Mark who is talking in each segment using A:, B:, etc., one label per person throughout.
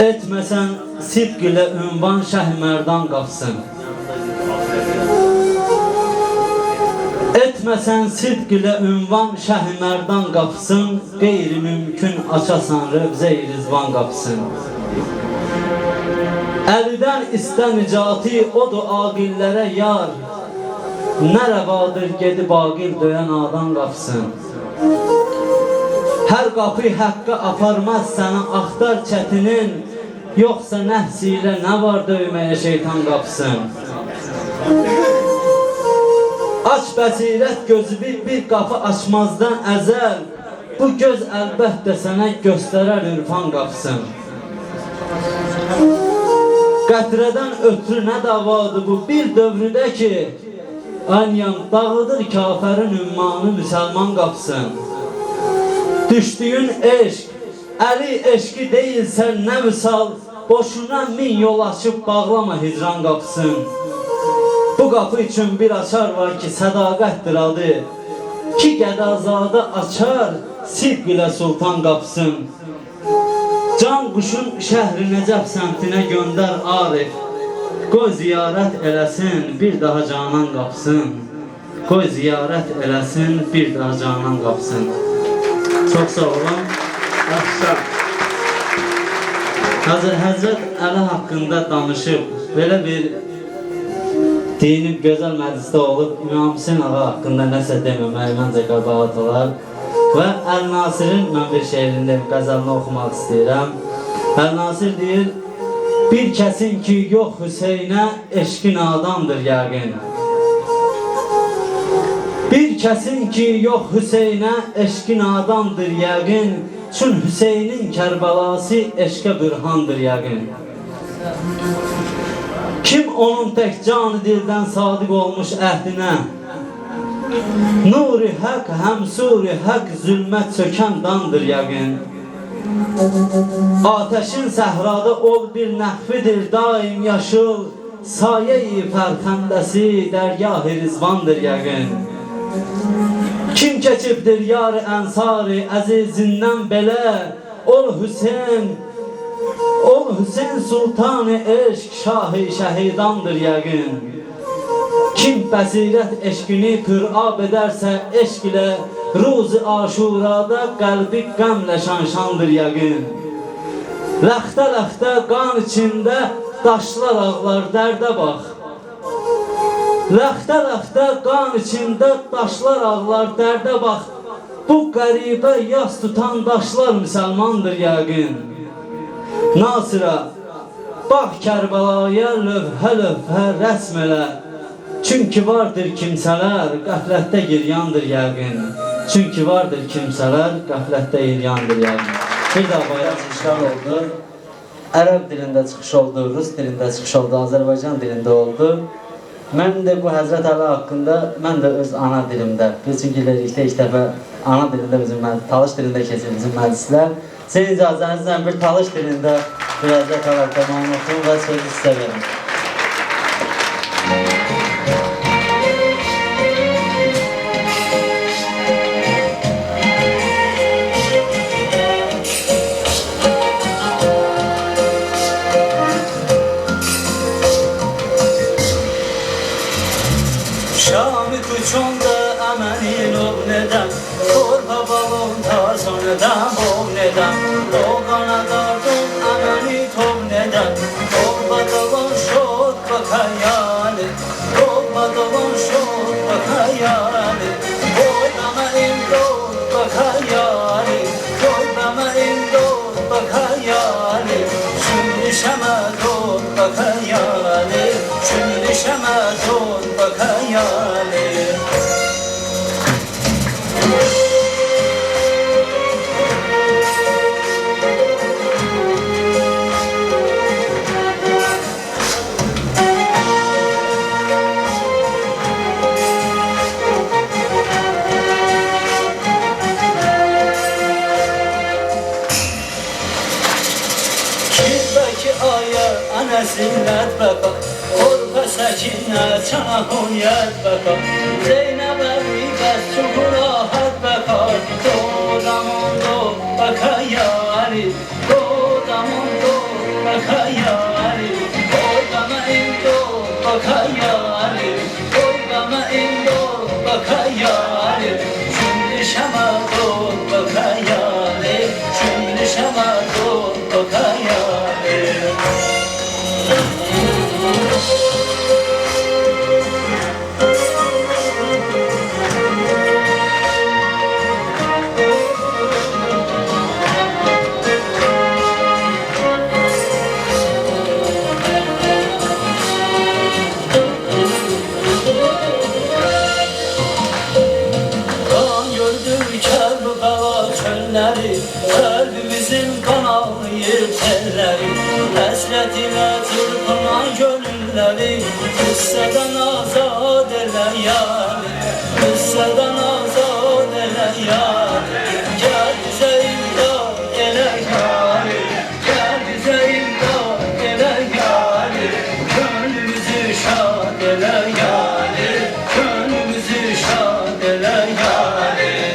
A: Etmesen sidq ile ünvan Şəhmərdan qapsın. Etmesen sidq ile ünvan Şəhmərdan qapsın. Qeyri-mümkün açasan Rəvzə-i Rizvan qapsın. Əlidən istə nicati odur aqillərə yar. Nə rəvadır gedib aqil döyən adan qapsın. Hər qapı həqqə aparmaz səni axtar çətinin. Yoxsa nəhs ilə nə var döyməyə şeytan qapsın. Aç bəsirət gözü bir qapı açmazdan əzəl. Bu göz əlbəttə sənə göstərər ürfan qapsın. Qətrədən ötürü nə davadır bu bir dövrüdə ki, Anyan dağıdır kafərin ümmanı müsəlman qapsın. Düşdüyün eşq, əli eşqi deyilsən nə misal, boşuna min yol açıb bağlama hicran qapsın. Bu qapı üçün bir açar var ki, sədaqətdir adı. Ki qədazadə açar, sidq ilə sultan qapsın. Can quşun şəhri Nəcəf səmtinə göndər Arif. Qoy ziyarət eləsin, bir daha canan qapsın. Qoy ziyarət eləsin, bir daha canan qapsın. Çox sağ olun. Həzrət Əli haqqında danışıb, belə bir dinib gözəl məclisdə olub, İmam Hüseyin ağa haqqında nəsə deməmək, məncə qabahat olar. Və Əl-Nasirin mən bir şeirində qəzəlini oxumaq istəyirəm. Əl-Nasir deyir, bir kəsin ki yox Hüseynə eşqin adamdır yəqin. Bir kəsin ki yox Hüseynə eşqin adamdır yəqin. Çün Hüseynin Kərbəlası eşqə bürhandır yəqin. Kim onun tək canı dildən sadiq olmuş əhdinə, Nuri haq, həmsuri haq zülmət çökən dandır yəqin. Ateşin səhrada ol bir nəxfidir daim yaşıl, Sayə-i fərxəndəsi dərgah-ı rizvandır yəqin. Kim keçibdir yar-ı ənsari əzizindən belə, ol Hüseyin sultan-ı eşq şah-ı şəhidandır yəqin. Kim bəsirət eşqini pür-ab edərsə eşq ilə, Ruz-i aşurada qəlbi qəmlə şanşandır yəqin. Ləxtə-ləxtə qan içində daşlar ağlar dərdə bax. Ləxtə-ləxtə qan içində daşlar ağlar dərdə bax. Bu qəribə yas tutan daşlar müsəlmandır yəqin. Nasirə, bax Kərbəlaya lövhə rəsm elə. Çünki vardır kimsələr qəflətdə giryandır yəqin. Çünki vardır kimsələr qəflətdə giryandır yəqin. Bir daha bayaq çıxışlar oldu. Ərəb dilində çıxış oldu, Rus dilində çıxış oldu, Azərbaycan dilində oldu. Mən də bu Həzrət Əli haqqında, mən də öz ana dilimdə, biz çünki ilk dəfə ana dilində bizim Talış dilində keçir bizim məclislər. Sizin icazənizlə bir Talış dilində bu Həzrət Əli haqqında oxuyum və sözü sizə verim.
B: Şami kuçonda əmənin ol nədən, Korba balon tarson nədən, bol nədən, O qanadardın əməni tov nədən, Korba dolan şod bakayali, Korba dolan şod bakayali, Koy bama imdod bakayali, Koy bama imdod bakayali, Şimdi şəmədod bakayali, Şimdi şəmədod bakayali. Zillet baka, korka sakinə çana hünyət baka, Zeynəbə ribət çox rahat baka, Dodamondo baka yari, Dodamondo bakayari Oy bana imdod bakayari Oy bana imdod bakayari Şimdi şama dod bakayari Şimdi şama dod bakayari Kalbimizin kanalıyır telleri Hasret ile çırpınan gönülleri Kıssadan azad ele yâri Kıssadan azad ele yâri Gel bize imdad ele yâri Gel bize imdad ele yâri Gönlümüzü şad ele yâri Gönlümüzü şad ele yâri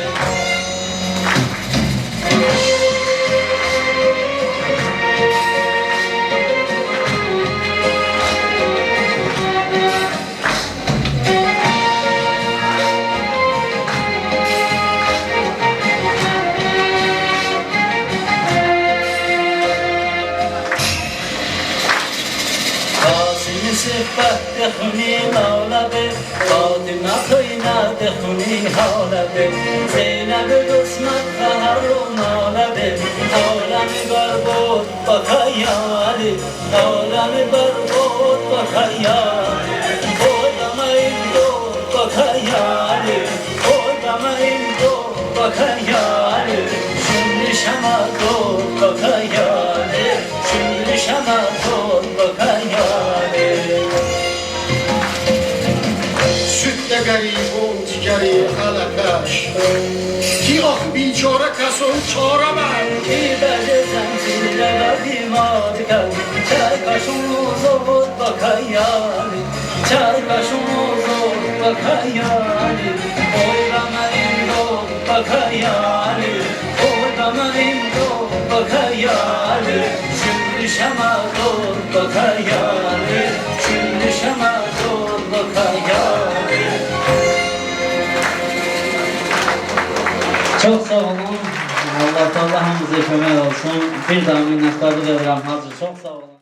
B: صفت دخونی حالبه فاطمه خینا دخونی حالبه زینب قسمت قهرون حالبه عالم برباد با خیالی عالم برباد با خیالی خودم این دو با خیالی خودم این دو با خیالی şimdi şama dol با خیالی şimdi şama dol با خیالی
C: Sütte garibun digeri halakaş Ki ah biçare kason çare ben
B: Ki bece zemzirlere bimar kal Çay kaşın uzun bakayali Çay kaşın uzun bakayali Oylama imdod bakayali Oylama imdod bakayali Şimdi şama dol bakayali Şimdi şama dol bakayali
A: Çok sağ olun. Allah Teala hamımıza kömək olsun. Bir daha minnətdarlıq edirəm Hacı. Çok sağ olun.